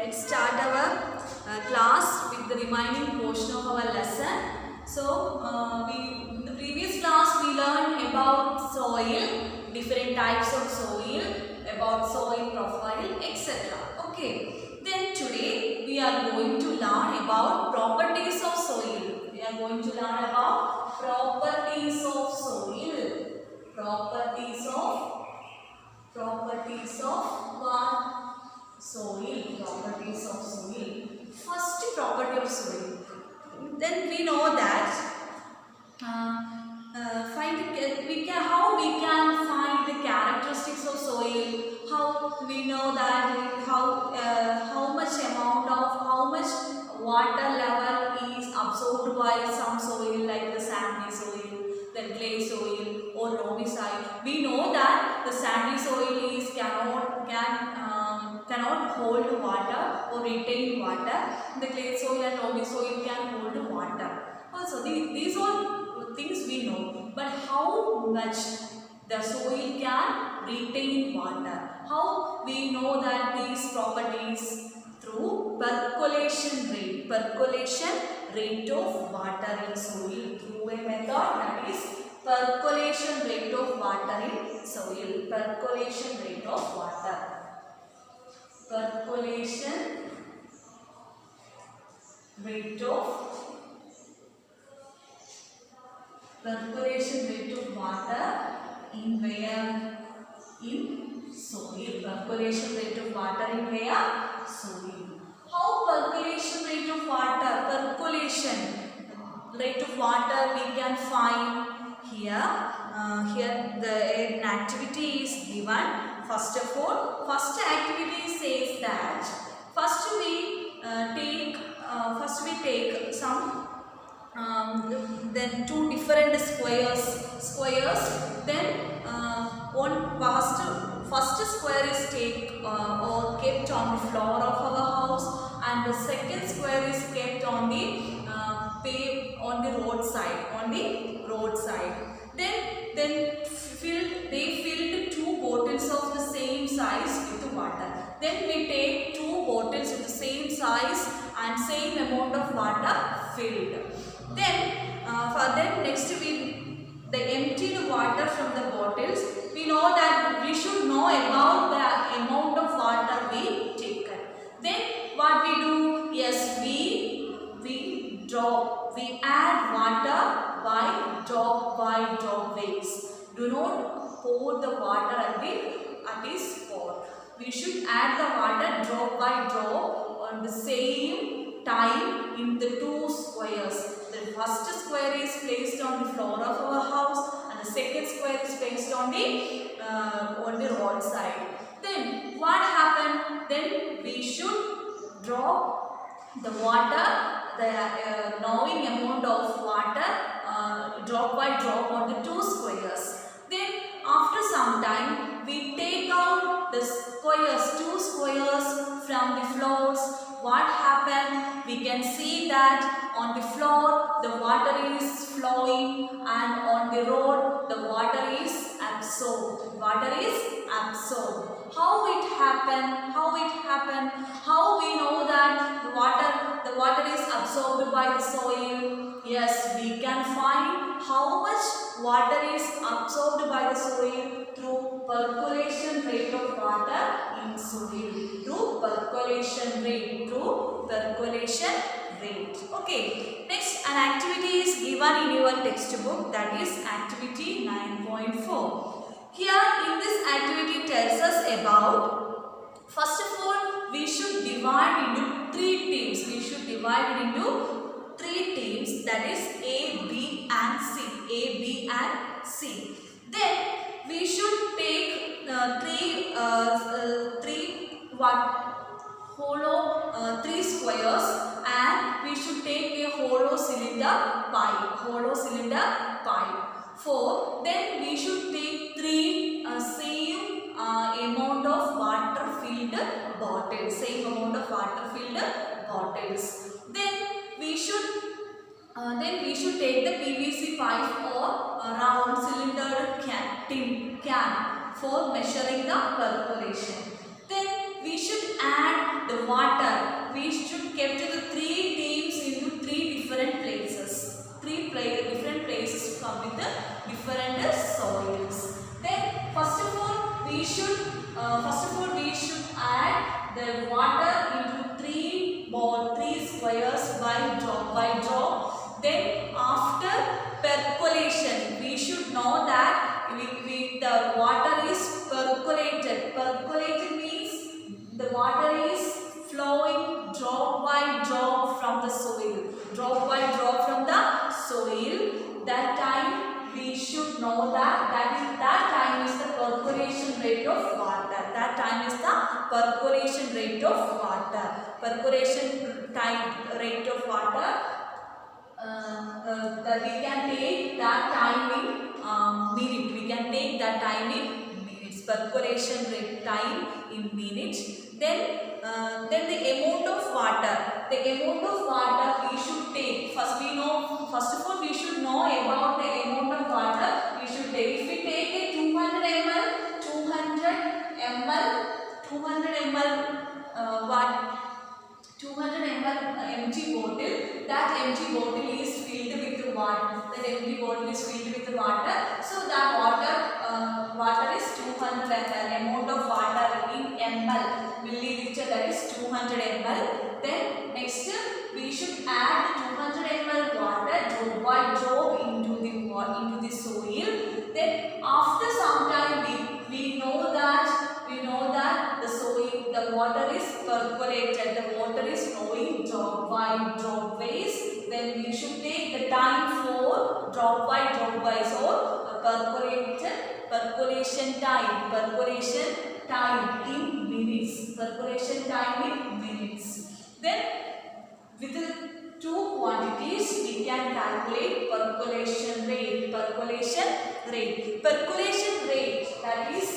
let's start our class with the remaining portion of our lesson. So, in the previous class we learned about soil, different types of soil, about soil profile, etc. Okay. Then today we are going to learn about properties of soil. We are going to learn about properties of soil. Properties of what? Soil. Properties of soil. First property of soil. Then we know that how we can find the characteristics of soil. How we know that how much water level is absorbed by some soil, like the sandy soil, then clay soil or loamy soil. We know that the sandy soil cannot hold water or retain water. The clay soil and loamy soil can hold water. Also, these all things we know. But how much the soil can retain water? How we know that these properties? Through percolation rate. Percolation rate of water in soil. Through a method that is percolation rate of water in soil. Percolation rate of water. Percolation rate of water in where? In soil. Percolation rate of water in where? Soil. How percolation rate of water? Percolation rate of water we can find here. Here an activity is given. First of all, first activity says that first we take some then two different squares. Then first square is or kept on the floor of our house, and the second square is kept on the roadside. Then they filled two bottles of the same size with water. Then we take two bottles with the same size and same amount of water filled. Then next they empty the water from the bottles. We know that we should know about the amount of water we taken. Then what we do? Yes, we drop. We add water by drop ways. Do not pour the water at its pour. We should add the water drop by drop on the same time in the two squares. The first square is placed on the floor of our house, and the second square is placed on the roadside. Then what happened? Then we should drop the water, the knowing amount of water, drop by drop on the two squares. Then after some time, we take out the two squares from the floors. What happened? We can see that on the floor the water is flowing, and on the road the water is absorbed. How it happened? How we know that the water is absorbed by the soil? Yes, we can find how much water is absorbed by the soil through percolation rate of water in soil. Through percolation rate. Okay. Next, an activity is given in your textbook, that is activity 9.4. Here in this activity tells us about, first of all, we should divide into three teams. That is A, B and C. Then we should take three squares, and we should take a hollow cylinder pipe. Then we should take three same amount of water filled bottles. Then we should take the PVC pipe or round cylinder can for measuring the percolation. Then we should add the the water, we should kept the three teams into three different places. Different places to come with the different soils. Then first of all we should add the water into three squares by drop. Then after percolation, we should know that the water is percolated. Percolated means the water is flowing drop by drop from the soil. Drop by drop from the soil. That time we should know that time is the percolation rate of water. That time is the percolation rate of water. Percolation rate of water. That we can take that time in minute. We can take that time in minutes. Percolation rate time in minutes. Then the amount of water. The amount of water we should take. First of all we should know about the amount of water we should take. If we take a 200 ml empty bottle, that empty bottle is filled with water. That empty bottle is filled with water. So that water is 200 ml. Amount of water in ml, milliliter, that is 200 ml. Then next we should add 200 ml water drop by drop into the soil. Then after some time we know that the water is percolated. The water is flowing drop by drop ways. Then we should take the time for drop by drop ways or percolation time in minutes. Percolation time in minutes. Then with the two quantities we can calculate percolation rate. Percolation rate, that is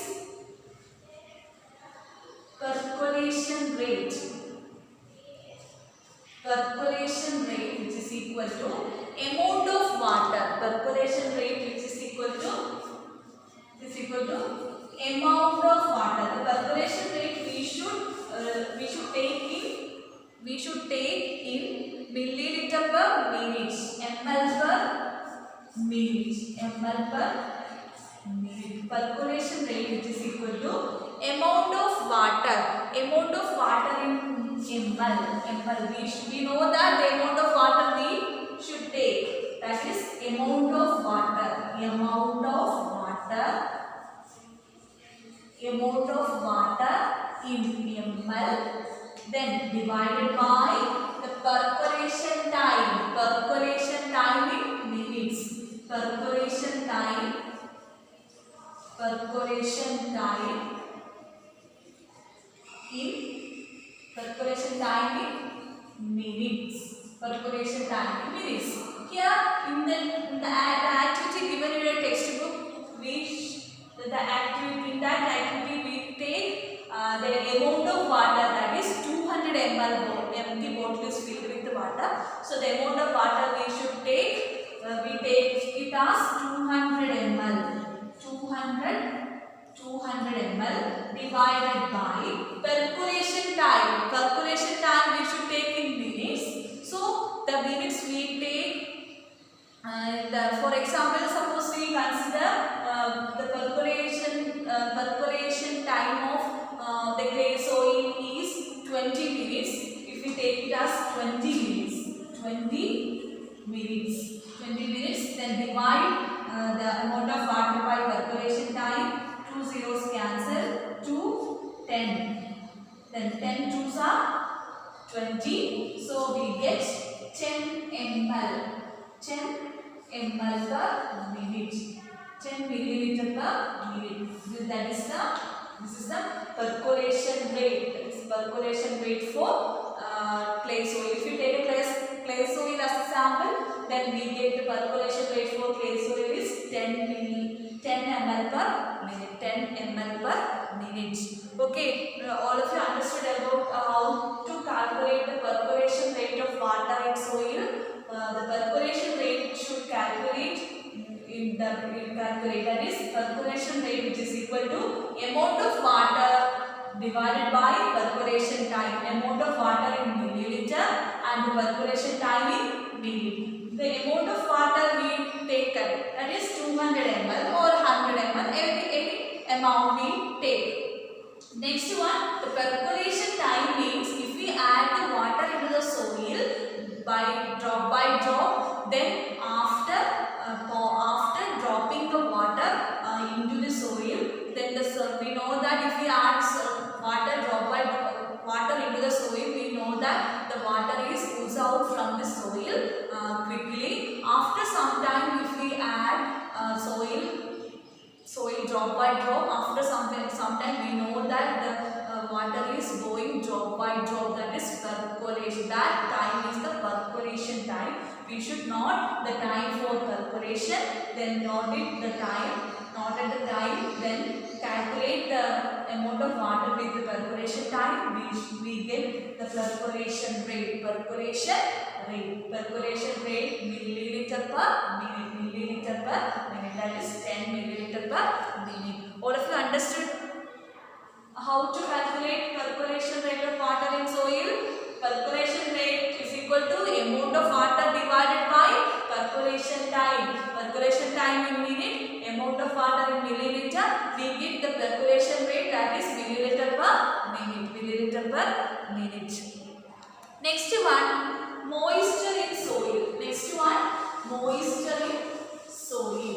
percolation rate which is equal to amount of water. Percolation rate which is equal to amount of water. The percolation rate we should take in milliliter per minute, ml per minute. Percolation rate which is equal to amount of water in ml. We know that the amount of water we should take, that is amount of water in ml, then divided by the percolation time in minutes. Percolation time in minutes. Here in the activity given in your textbook, in that activity we take the amount of water, that is 200 ml. Empty bottle is filled with water. So the amount of water we should take, we take it as 200 ml. 200 ml divided by percolation time. Percolation time we should take in minutes. So the minutes we take, for example, suppose we consider the percolation time of the clay soil is 20 minutes. If we take it as 20 minutes, then divide the amount of water by percolation time. 2 zeros cancel, 2 10. Then 10 twos are 20. So we get 10 ml. 10 ml per minute. 10 milliliter per minute. This is the percolation rate. Percolation rate for clay soil. If you take a clay soil as a sample, then we get the percolation rate for clay soil is 10 ml per minute. 10 ml per minute. Okay, all of you understood about how to calculate the percolation rate of water in soil. The percolation rate should calculate that is percolation rate which is equal to amount of water divided by percolation time, amount of water in milliliter and the percolation time in minute. The amount of water we taken, that is 200 ml or 100 ml, any amount we take. Next one, the percolation time means if we add the water into the soil by drop, then after dropping the water into the soil, then we know that if we add water into the soil, we know that the water is oozed out from the soil quickly. After some time, if we add soil drop by drop, after some time we know that the water is going drop by drop, that is percolation. That time is the percolation time. We should note the time for percolation, then note the time, then calculate the amount of water with the percolation time. We get the percolation rate milliliter per minute, that is 10 milliliter per minute. All of you understood how to calculate percolation rate of water in soil? Percolation rate is equal to amount of water divided by percolation time. Percolation time in minute, amount of water in milliliter. We get the percolation rate, that is milliliter per minute. Next one, moisture in soil. Moisture in soil.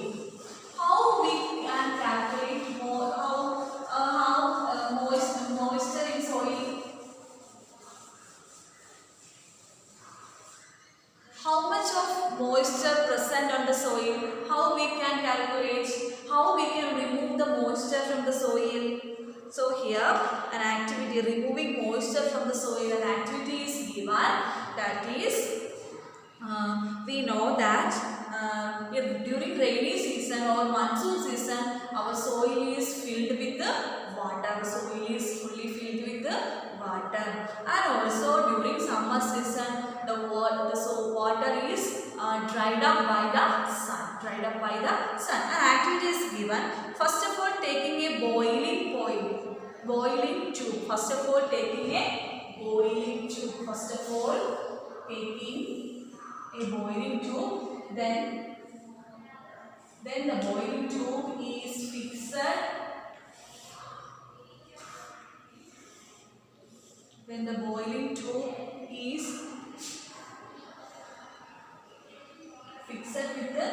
How we can calculate moisture in soil? How much of moisture present on the soil? How we can calculate? How we can remove the moisture from the soil? So here an activity, removing moisture from the soil, an activity is given. That is, we know that if during rainy season or monsoon season, our soil is filled with the water. Soil is fully filled with the water. And also during summer season, the water is dried up by the sun. An activity is given. First of all, taking a boiling tube. Then the boiling tube is fixed. When the boiling tube is fixed with the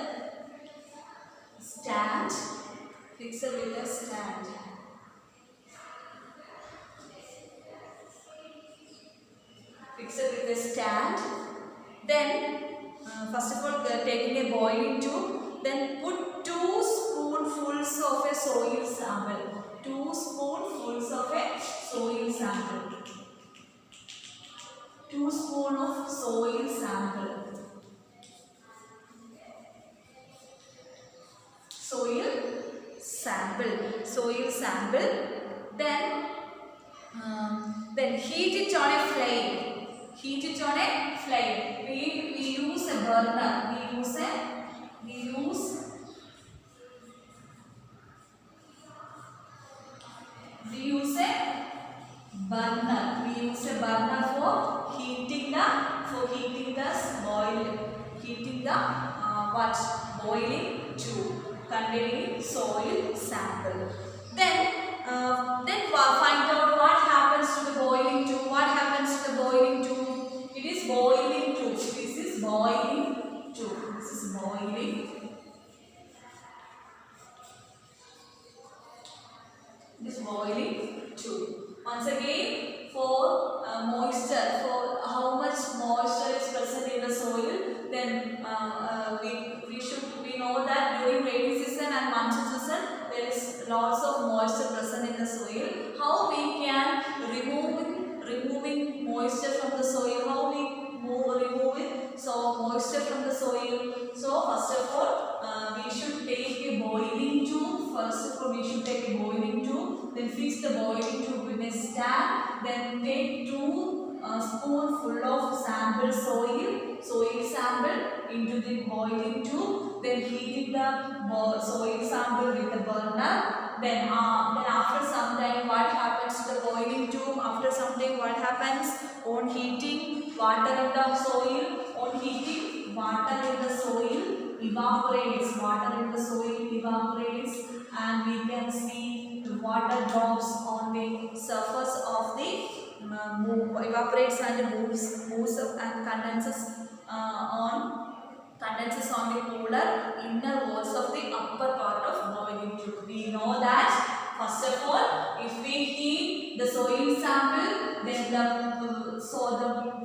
stand. Then first of all, taking a boiling tube, then put 2 spoonfuls of a soil sample. 2 spoonfuls of a soil sample. 2 spoons of soil sample. Soil sample. Then heat it on a flame. We use a burner. We use a burner for heating the boiling tube containing soil sample. Then find out what happens to the boiling tube. It is boiling tube. This is boiling tube. Once again, for moisture, for how much moisture is present in the soil, then we know that during rainy season and monsoon season there is lots of moisture present in the soil. How we can removing moisture from the soil? How we remove it? So moisture from the soil. So first of all, we should take a boiling tube. Then fix the boiling tube in a stand. Then take 2 spoonful of sample soil sample into the boiling tube. Then heat the soil sample with the burner. Then after some time, what happens to the boiling tube? After some time, what happens? On heating, water in the soil. On heating, water in the soil evaporates. Water in the soil evaporates, and we can see the water drops on the surface of the evaporates and moves up and condenses on the polar inner walls of the upper part of boiling tube. We know that first of all, if we heat the soil sample, then the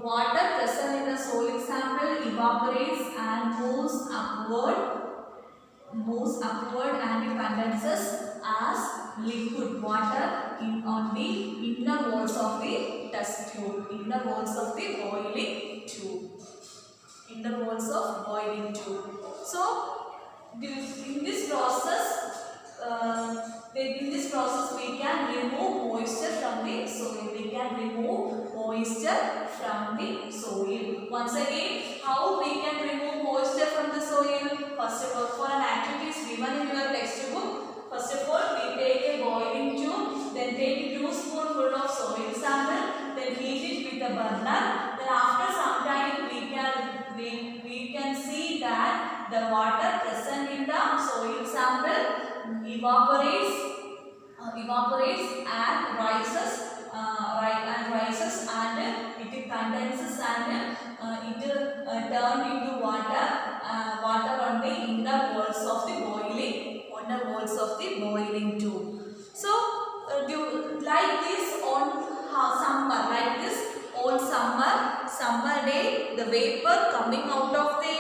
water present in the soil sample evaporates and moves upward and it condenses as liquid water on the inner walls of the test tube, inner walls of the boiling tube. Inner walls of boiling tube. So, in this process, we can remove moisture from the soil. We can remove moisture from the soil. Once again, how we can remove moisture from the soil? First of all, for an activities given in your textbook, first of all, we take a boiling tube, then take 2 spoonfuls of soil sample, then heat it with a burner. Then after some time, we can see that the water present in the soil sample evaporates and rises and it condenses and it turns into water on the inner walls of the boiling tube. So like this on summer day, the vapor coming out of the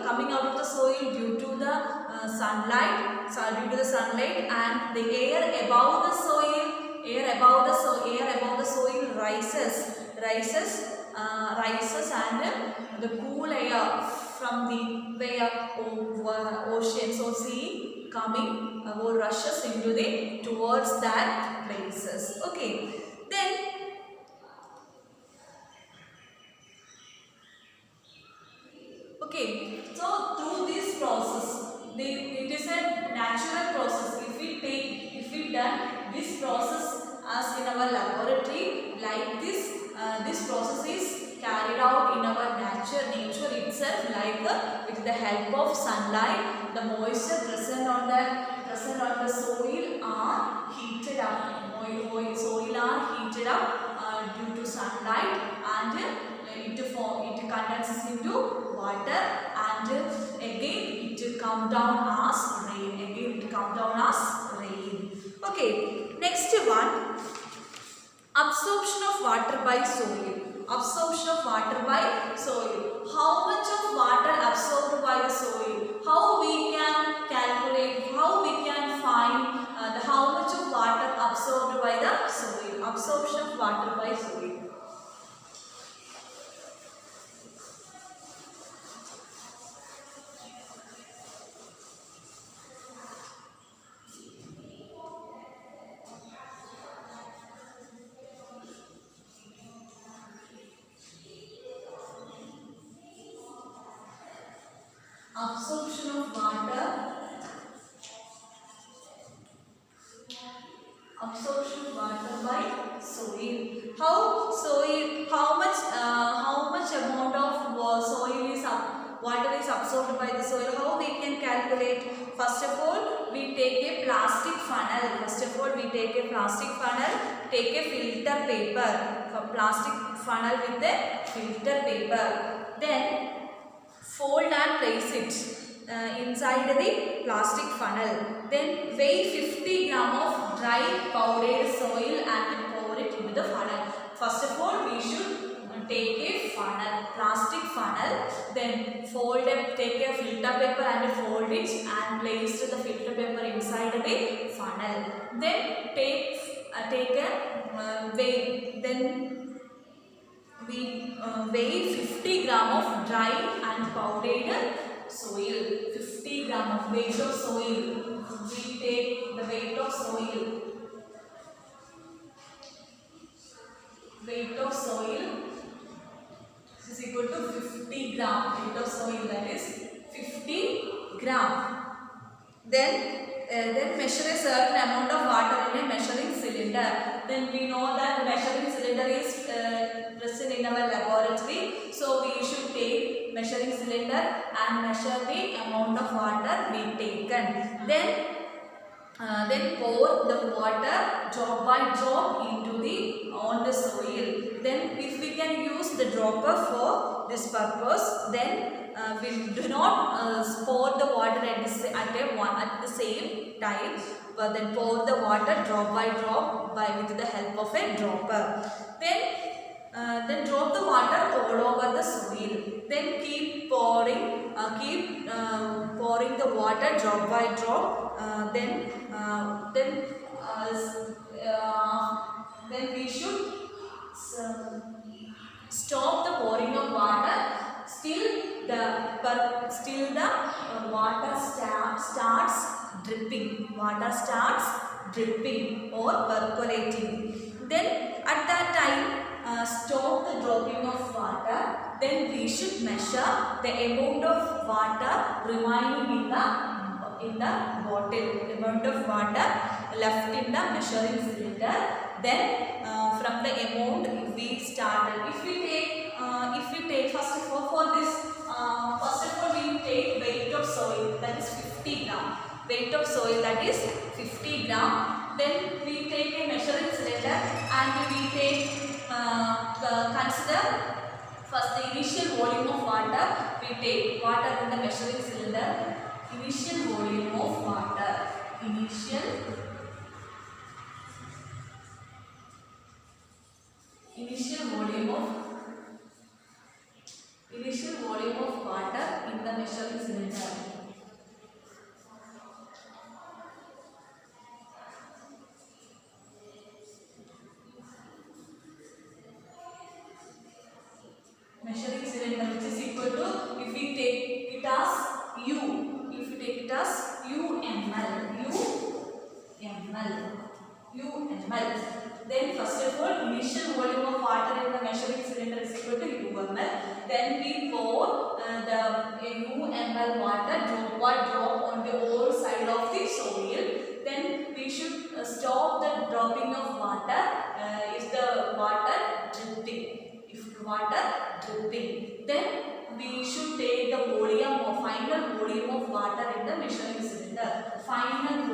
coming out of the soil due to the sunlight, and the air above the soil rises and the cool air from the oceans or sea coming or rushes towards that places. Okay, then so through this process, it is a natural process. If we done this process as in our laboratory, like this process is carried out in our nature itself, like with the help of sunlight. The moisture present on the soil are heated up. Soil are heated up due to sunlight, and it condenses into water, and again it come down as rain. Okay, next one, absorption of water by soil. How much of water absorbed by the soil? How we can calculate, how we can find how much of water absorbed by the soil? Absorption of water by soil. Absorption of water by soil. How much amount of water is absorbed by the soil? How we can calculate? First of all, we take a plastic funnel. Take a filter paper. For plastic funnel with a filter paper. Then fold and place it inside the plastic funnel. Then weigh 50 gram of dry powdered soil and pour it into the funnel. First of all, we should take a plastic funnel, then take a filter paper and fold it and place the filter paper inside the funnel. Then we weigh 50 gram of dry and powdered soil. 50 gram of weight of soil. We take the weight of soil. Is equal to 50 gram. Weight of soil, that is 50 gram. then measure a certain amount of water in a measuring cylinder. Then we know that the measuring cylinder is present in our laboratory. So we should take measuring cylinder and measure the amount of water we taken. Then pour the water drop by drop into on the soil. Then if we can use the dropper for this purpose, then we do not pour the water at the same time, but then pour the water drop by drop with the help of a dropper. Then drop the water all over the soil. Then keep pouring the water drop by drop. Then we should stop the pouring of water. Still the water starts dripping. Water starts dripping or percolating. Then at that time, stop the dropping of water. Then we should measure the amount of water remaining in the bottle, amount of water left in the measuring cylinder. Then from the amount we started. If we take first of all for this, first of all we take weight of soil, that is 50 gram. Weight of soil, that is 50 gram. Then we take a measuring cylinder and we take consider first the initial volume of water. We take water in the measuring cylinder. Initial volume of water. Initial volume of water in the measuring cylinder. Measuring cylinder, which is equal to, if we take it as U, if you take it as UML. Then first of all, initial volume of water in the measuring cylinder is equal to UML. Then we pour the UML water drop by drop on the whole side of the soil. Then we should stop the dropping of water if the water dripping. Then we should take the final volume of water in the measuring cylinder. Final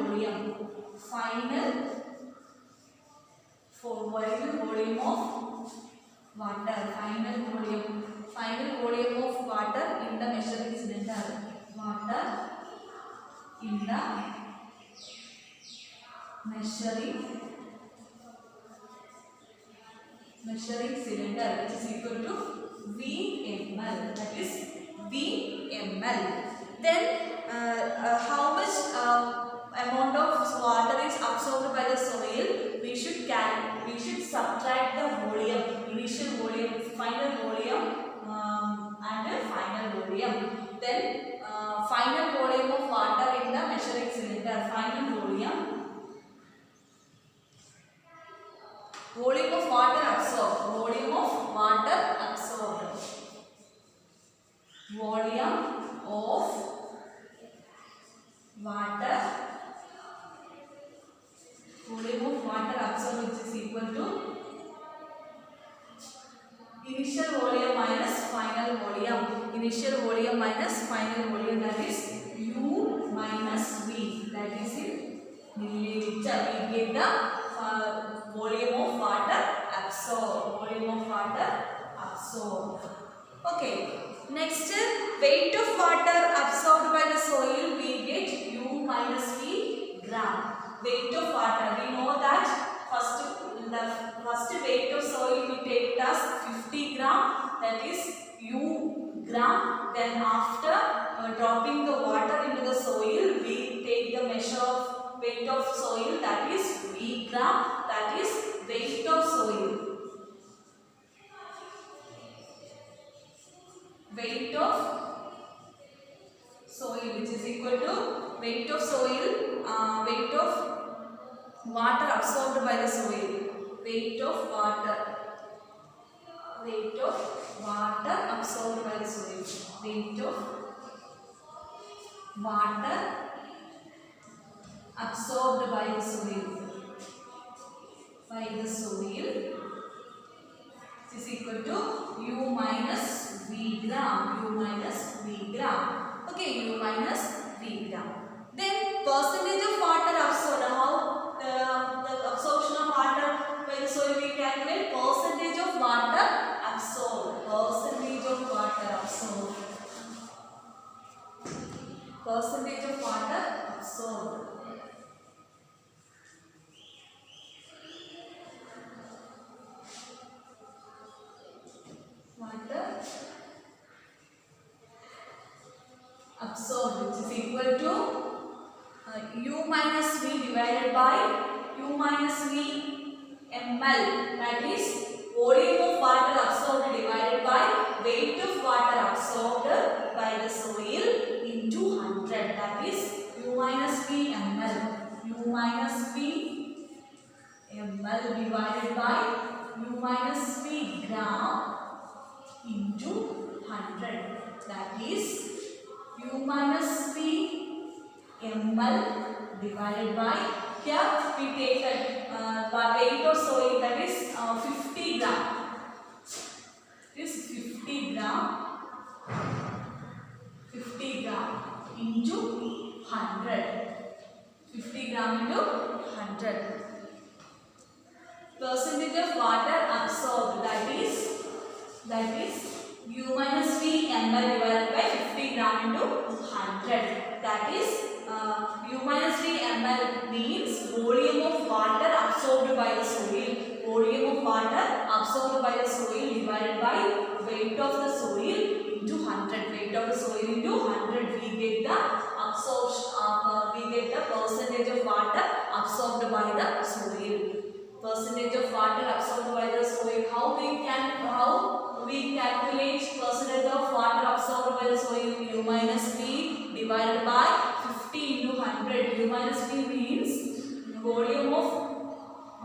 volume of water in the measuring cylinder. Water in the measuring cylinder, which is equal to VML. That is VML. Then how much amount of water is absorbed by the soil? We should subtract the volume, initial volume, final volume, and final volume. Then final volume of water in the measuring cylinder. Final volume of water absorbed. Volume of water absorbed. Volume of water absorbed, which is equal to initial volume minus final volume. Initial volume minus final volume, that is U minus V. That is in milliliter. We get the volume of water absorbed. Okay. Next, weight of water absorbed by the soil, we get U minus V gram. Weight of water, we know that the first weight of soil we take as 50 gram, that is U gram. Then after dropping the water into the soil, we take the measure of weight of soil, that is V gram, that is weight of soil. Weight of soil, which is equal to weight of soil, weight of water absorbed by the soil. Weight of water absorbed by the soil. Weight of water absorbed by the soil. By the soil is equal to U minus V gram. U minus V gram. Okay, U minus V gram. Then percentage of water absorbed. How the absorption of water by the soil we calculate? Percentage of water absorbed. Percentage of water absorbed. Percentage of water absorbed. Water absorbed, which is equal to U minus V divided by U minus V ml, that is volume of water absorbed divided by weight of water absorbed by the soil into 100, that is U minus V ml. U minus V ml divided by U minus V gram into 100, that is U minus V ml divided by, here we take the weight of soil, that is 50 gram. This 50 gram. 50 gram into 100. 50 gram into 100. Percentage of water absorbed, that is U minus V ml divided by 50 gram into 100. That is U minus V ml means volume of water absorbed by the soil. Volume of water absorbed by the soil divided by weight of the soil into 100. Weight of the soil into 100. We get the absorption. We get the percentage of water absorbed by the soil. Percentage of water absorbed by the soil. How we calculate percentage of water absorbed by the soil? U minus V divided by 50 into 100. U minus V means volume of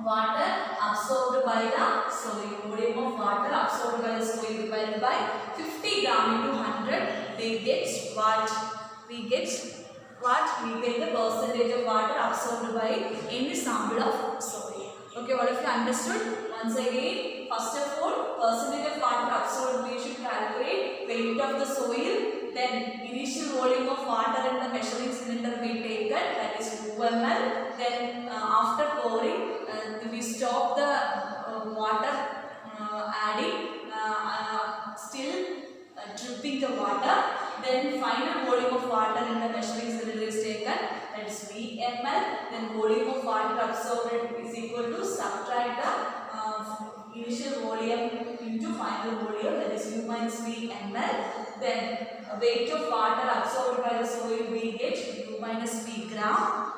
water absorbed by the soil. Volume of water absorbed by the soil divided by 50 gram into 100. We get what? We get the percentage of water absorbed by any sample of soil. Okay, all of you understood? Once again, first of all, percentage of water absorbed we should calculate. Weight of the soil, then initial volume of water in the measuring cylinder we taken, that is 2 ml. Then after pouring, we stop the water adding, still dripping the water. Then final volume of water in the measuring cylinder is taken, that is V ml. Then volume of water absorbed is equal to subtract the initial volume into final volume, that is U minus V ml. Then weight of water absorbed by the soil we get U minus V gram.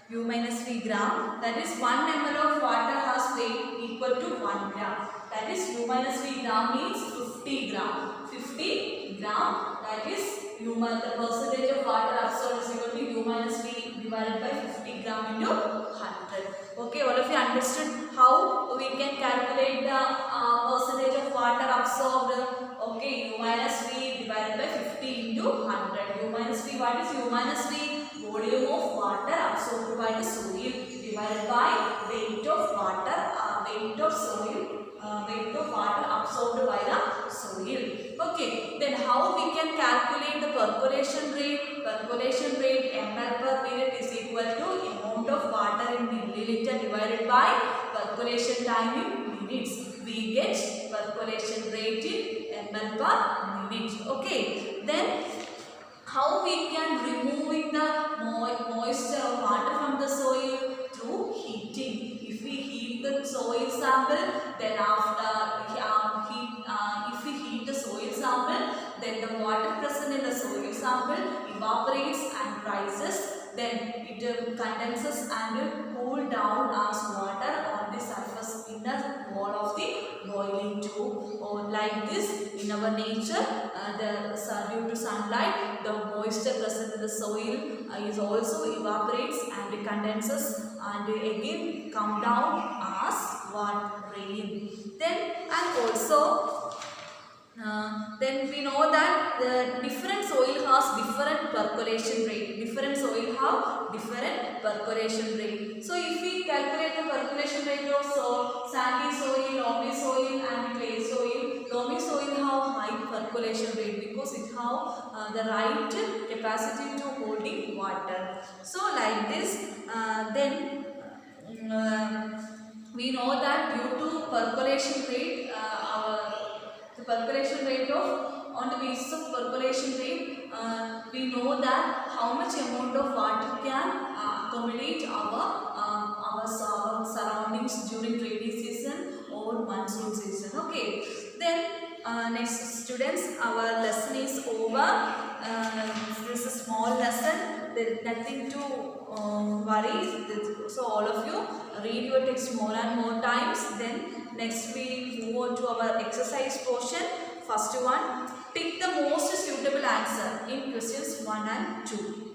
U minus V gram, that is 1 ml of water has weight equal to 1 gram. That is U minus V gram means 50 gram. 50 gram, that is the percentage of water absorbed is equal to U minus V divided by 50 gram into 100. Okay, all of you understood how we can calculate the percentage of water absorbed? Okay, U minus V divided by 50 into 100. U minus V, what is U minus V? Volume of water absorbed by the soil divided by weight of water, weight of soil, weight of water absorbed by the soil. Okay, then how we can calculate the percolation rate? Percolation rate ml per minute is equal to amount of water in milliliter divided by percolation time in minutes. We get percolation rate in ml per minute. Okay, then how we can removing the moisture or water from the soil? Through heating. If we heat the soil sample, then after if we heat the soil sample, then the water present in the soil sample evaporates and rises. Then it condenses and cool down as water on the surface in the wall of the boiling tube. Or like this, in our nature, due to sunlight, the moisture present in the soil is also evaporates and condenses and again come down as what? Rain. Then and also Then we know that the different soil has different percolation rate. Different soil have different percolation rate. So if we calculate the percolation rate of sandy soil, loamy soil and clay soil, loamy soil have high percolation rate because it have the right capacity to holding water. So like this, then we know that due to percolation rate, the percolation rate of on the basis of percolation rate, we know that how much amount of water can accommodate our surroundings during rainy season or monsoon season. Okay. Then next students, our lesson is over. This is a small lesson. There is nothing to worry. So all of you read your text more and more times. Then next we move on to our exercise portion. First one, pick the most suitable answer in questions 1 and 2.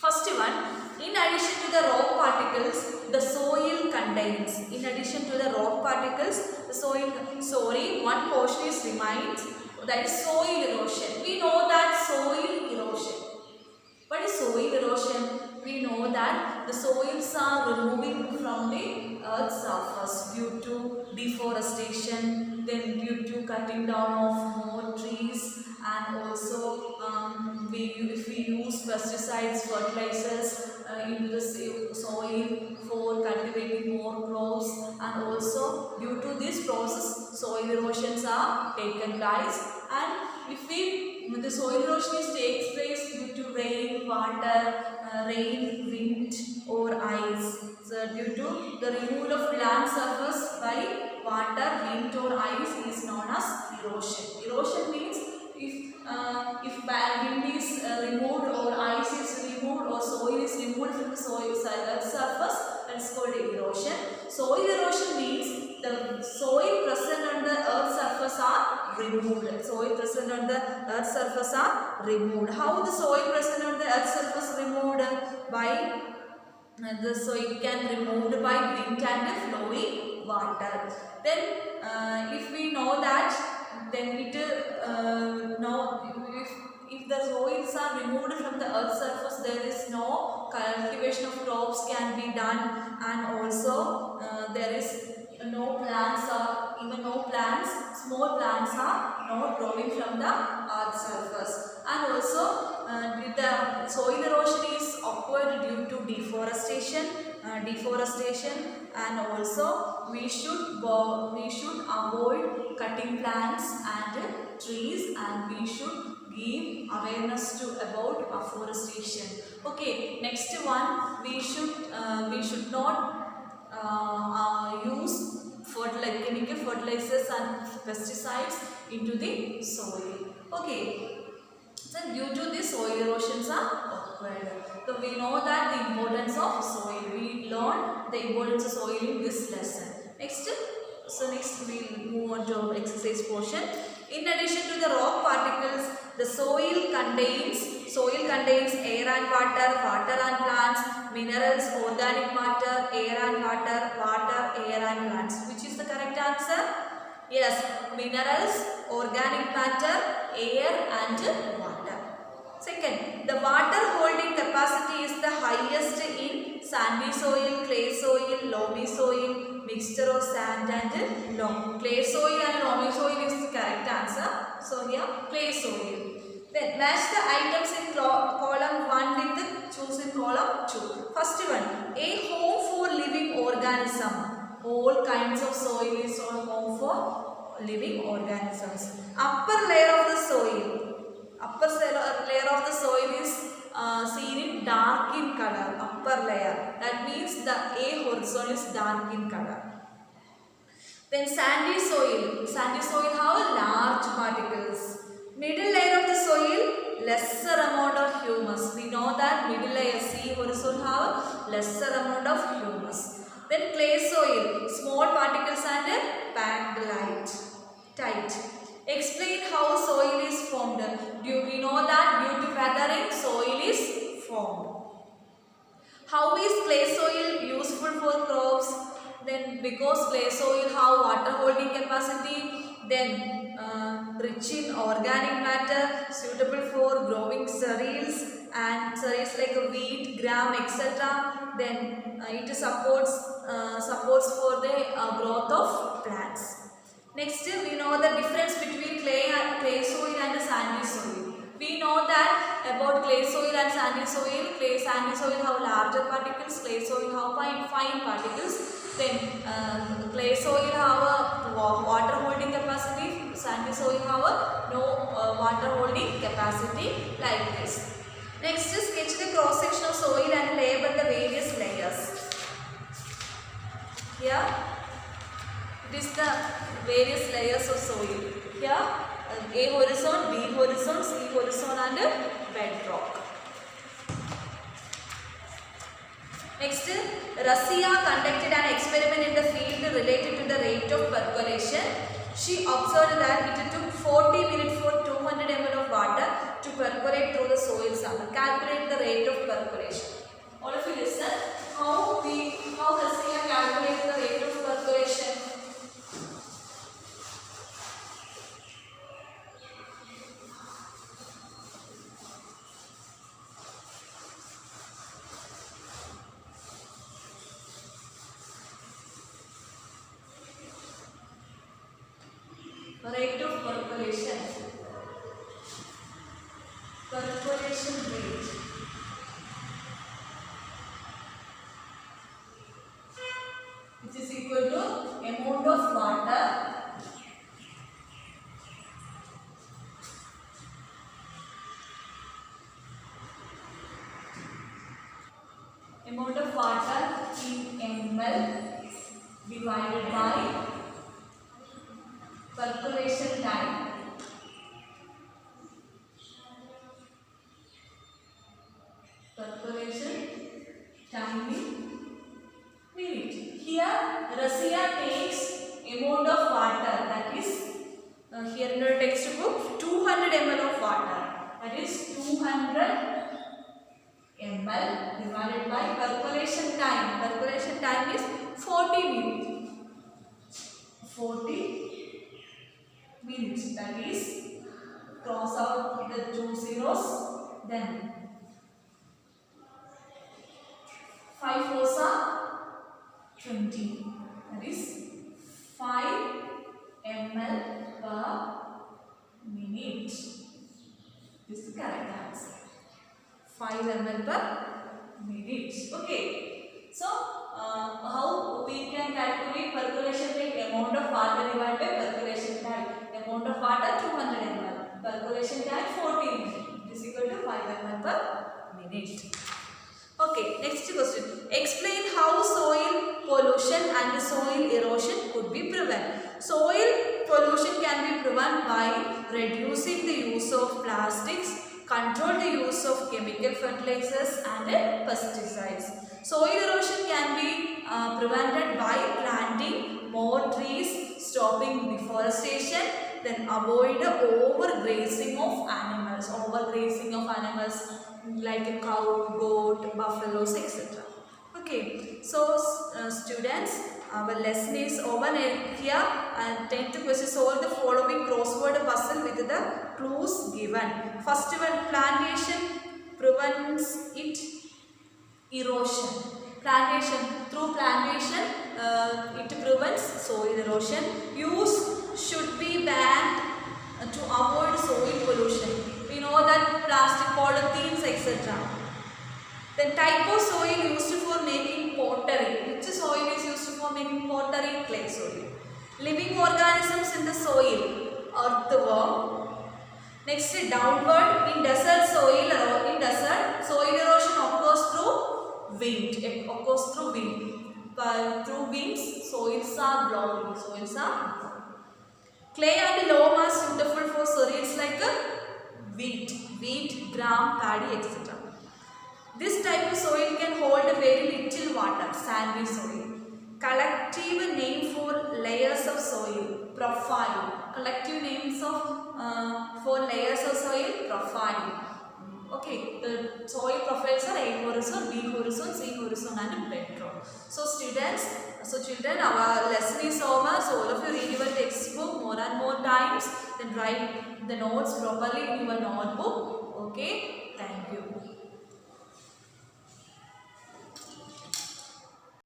First one, in addition to the rock particles, the soil contains. In addition to the rock particles, the soil, one portion is remains, that is soil erosion. We know that soil erosion. What is soil erosion? We know that the soils are removing from the earth's surface due to deforestation, then due to cutting down of more trees, and also if we use pesticides, fertilizers into the soil for cultivating more crops, and also due to this process soil erosions are taken place. And if the soil erosion takes place due to rain, water, rain, wind or ice. So due to the removal of land surface by water, wind or ice is known as erosion. Erosion means if wind is removed or ice is removed or soil is removed from the soil surface, that is called erosion. Soil erosion means the soil present on the earth's surface are removed. Soil present on the earth's surface are removed. How the soil present on the earth's surface removed? By so it can removed by wind and flowing water. Then if we know that, then it if the soils are removed from the earth's surface, there is no cultivation of crops can be done, and also there is no plants or even no plants, small plants are not growing from the earth's surface. And also the soil erosion is occurred due to deforestation, and also we should avoid cutting plants and trees, and we should give awareness to about afforestation. Okay, next one, we should not use chemical fertilizers and pesticides into the soil. Okay, so due to this soil erosions are occurred. So we know that the importance of soil. We learn the importance of soil in this lesson. Next we will move on to our exercise portion. In addition to the rock particles, the soil contains air and water, water and plants, minerals, organic matter, air and water, water, air and plants. Which is the correct answer? Yes, minerals, organic matter, air and water. Second, the water holding capacity is the highest in sandy soil, clay soil, loamy soil, mixture of sand and loam. Clay soil and loamy soil is the correct answer. So here, clay soil. Then match the items in column 1 with the choose in column 2. First one, a home for living organism. All kinds of soil is a home for living organisms. Upper layer of the soil is seen in dark in color. Upper layer, that means the A horizon is dark in color. Then sandy soil have large particles. Middle layer of the soil, lesser amount of humus. We know that middle layer C horizon have lesser amount of humus. Then clay soil, small particles and packed tight. Explain how soil is formed. We know that due to weathering, soil is formed. How is clay soil useful for crops? Then because clay soil have water holding capacity, then rich then it supports for the growth of plants. Next, we know the difference between clay soil and sandy soil. We know that about clay soil and sandy soil. Sandy soil have larger particles, clay soil have fine particles. Then clay soil have a water holding capacity, sandy soil have a no water holding capacity, like this. Next, sketch the cross section of soil and label the various layers. Here it is the various layers of soil. Here A horizon, B horizon, C horizon and bedrock. Next, Russia conducted an experiment in the field related to the rate of percolation. She observed that it took 40 minutes for 200 ml of water to percolate through the soil sample. Calculate the rate of percolation. All of you listen. How Russia calculates the rate of percolation? Rate of percolation. Percolation rate. Which is equal to amount of water in ml divided by percolation time. Percolation time in minute. Here Russia takes amount of water, that is here in your textbook 200 ml of water, that is 200 ml divided by percolation time. Percolation time is 40 minutes. 40 minutes, that is cross out the 2 zeros, then 5 fours are 20, that is 5 ml per minute. This is the correct answer. 5 ml per minute. Okay. So, how we can calculate percolation rate? Amount of water divided by percolation time. Amount of water 200 ml. Percolation time 40 minutes. It is equal to 5 ml per minute. Okay, next question. Explain how soil pollution and soil erosion could be prevented. Soil pollution can be prevented by reducing the use of plastics, control the use of chemical fertilizers and pesticides. Soil erosion can be prevented by planting more trees, stopping deforestation, then avoid overgrazing of animals. Overgrazing of animals like a cow, goat, buffaloes, etc. Okay, so students, our lesson is over here, and 10th question, solve the following crossword puzzle with the clues given. First one, plantation prevents erosion. Through plantation it prevents soil erosion. Use should be banned to avoid soil pollution. We know that plastic, polythenes, etc. Then type of soil used for making pottery. Which soil is used for making pottery? Clay soil. Living organisms in the soil. Earthworm. Next, downward in desert soil. In desert, soil erosion occurs through wind. It occurs through wind. Through winds, soils are blowing. Clay and loam are suitable for soils like wheat, gram, paddy, etc. This type of soil can hold very little water, sandy soil. Collective name for layers of soil, profile. Collective names for layers of soil, profile. Okay, the soil profiles are A horizon, B horizon, C horizon and bedrock. So children, our lesson is over. So all of you read your textbook more and more times. Then write the notes properly in your notebook. Okay, thank you.